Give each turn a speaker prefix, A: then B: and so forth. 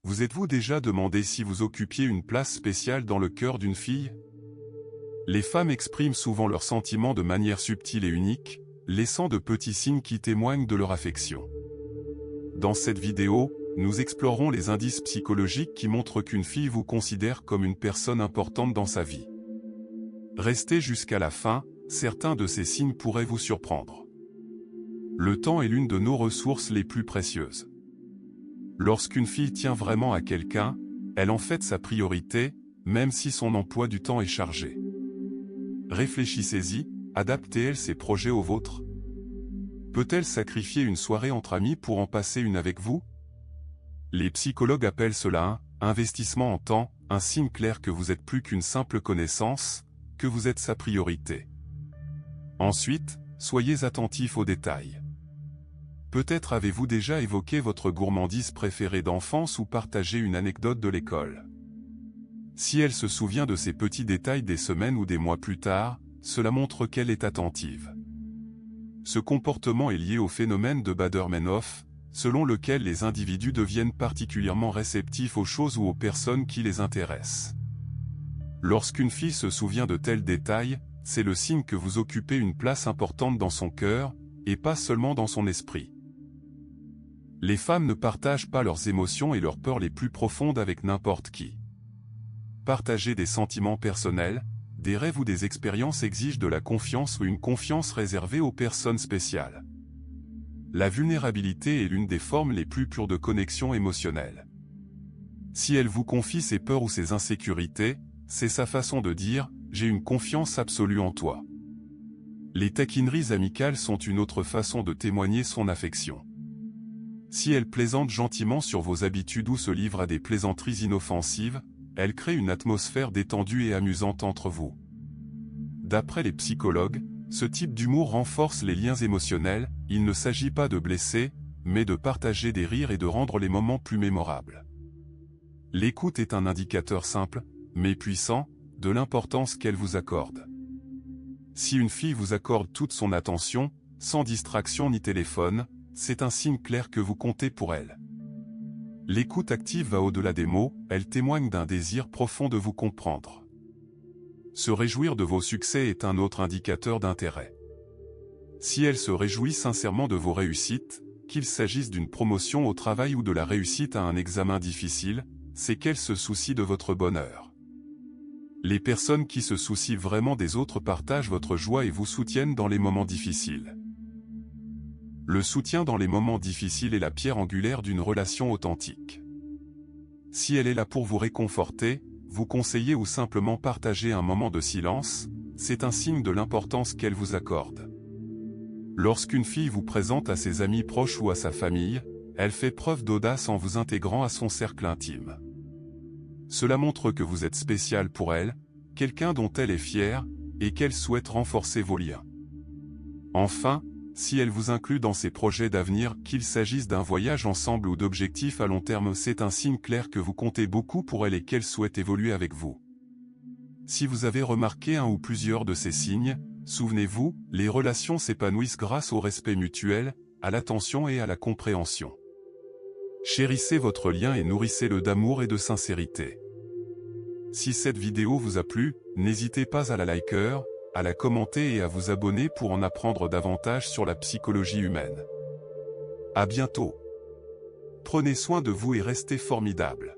A: Vous êtes-vous déjà demandé si vous occupiez une place spéciale dans le cœur d'une fille? Les femmes expriment souvent leurs sentiments de manière subtile et unique, laissant de petits signes qui témoignent de leur affection. Dans cette vidéo, nous explorerons les indices psychologiques qui montrent qu'une fille vous considère comme une personne importante dans sa vie. Restez jusqu'à la fin, certains de ces signes pourraient vous surprendre. Le temps est l'une de nos ressources les plus précieuses. Lorsqu'une fille tient vraiment à quelqu'un, elle en fait sa priorité, même si son emploi du temps est chargé. Réfléchissez-y, adaptez-elle ses projets aux vôtres? Peut-elle sacrifier une soirée entre amis pour en passer une avec vous? Les psychologues appellent cela un investissement en temps, un signe clair que vous êtes plus qu'une simple connaissance, que vous êtes sa priorité. Ensuite, soyez attentifs aux détails. Peut-être avez-vous déjà évoqué votre gourmandise préférée d'enfance ou partagé une anecdote de l'école. Si elle se souvient de ces petits détails des semaines ou des mois plus tard, cela montre qu'elle est attentive. Ce comportement est lié au phénomène de Baader-Meinhof, selon lequel les individus deviennent particulièrement réceptifs aux choses ou aux personnes qui les intéressent. Lorsqu'une fille se souvient de tels détails, c'est le signe que vous occupez une place importante dans son cœur, et pas seulement dans son esprit. Les femmes ne partagent pas leurs émotions et leurs peurs les plus profondes avec n'importe qui. Partager des sentiments personnels, des rêves ou des expériences exige de la confiance ou une confiance réservée aux personnes spéciales. La vulnérabilité est l'une des formes les plus pures de connexion émotionnelle. Si elle vous confie ses peurs ou ses insécurités, c'est sa façon de dire « j'ai une confiance absolue en toi ». Les taquineries amicales sont une autre façon de témoigner son affection. Si elle plaisante gentiment sur vos habitudes ou se livre à des plaisanteries inoffensives, elle crée une atmosphère détendue et amusante entre vous. D'après les psychologues, ce type d'humour renforce les liens émotionnels, il ne s'agit pas de blesser, mais de partager des rires et de rendre les moments plus mémorables. L'écoute est un indicateur simple, mais puissant, de l'importance qu'elle vous accorde. Si une fille vous accorde toute son attention, sans distraction ni téléphone, c'est un signe clair que vous comptez pour elle. L'écoute active va au-delà des mots, elle témoigne d'un désir profond de vous comprendre. Se réjouir de vos succès est un autre indicateur d'intérêt. Si elle se réjouit sincèrement de vos réussites, qu'il s'agisse d'une promotion au travail ou de la réussite à un examen difficile, c'est qu'elle se soucie de votre bonheur. Les personnes qui se soucient vraiment des autres partagent votre joie et vous soutiennent dans les moments difficiles. Le soutien dans les moments difficiles est la pierre angulaire d'une relation authentique. Si elle est là pour vous réconforter, vous conseiller ou simplement partager un moment de silence, c'est un signe de l'importance qu'elle vous accorde. Lorsqu'une fille vous présente à ses amis proches ou à sa famille, elle fait preuve d'audace en vous intégrant à son cercle intime. Cela montre que vous êtes spécial pour elle, quelqu'un dont elle est fière, et qu'elle souhaite renforcer vos liens. Enfin, si elle vous inclut dans ses projets d'avenir, qu'il s'agisse d'un voyage ensemble ou d'objectifs à long terme, c'est un signe clair que vous comptez beaucoup pour elle et qu'elle souhaite évoluer avec vous. Si vous avez remarqué un ou plusieurs de ces signes, souvenez-vous, les relations s'épanouissent grâce au respect mutuel, à l'attention et à la compréhension. Chérissez votre lien et nourrissez-le d'amour et de sincérité. Si cette vidéo vous a plu, n'hésitez pas à la liker, à la commenter et à vous abonner pour en apprendre davantage sur la psychologie humaine. À bientôt. Prenez soin de vous et restez formidables.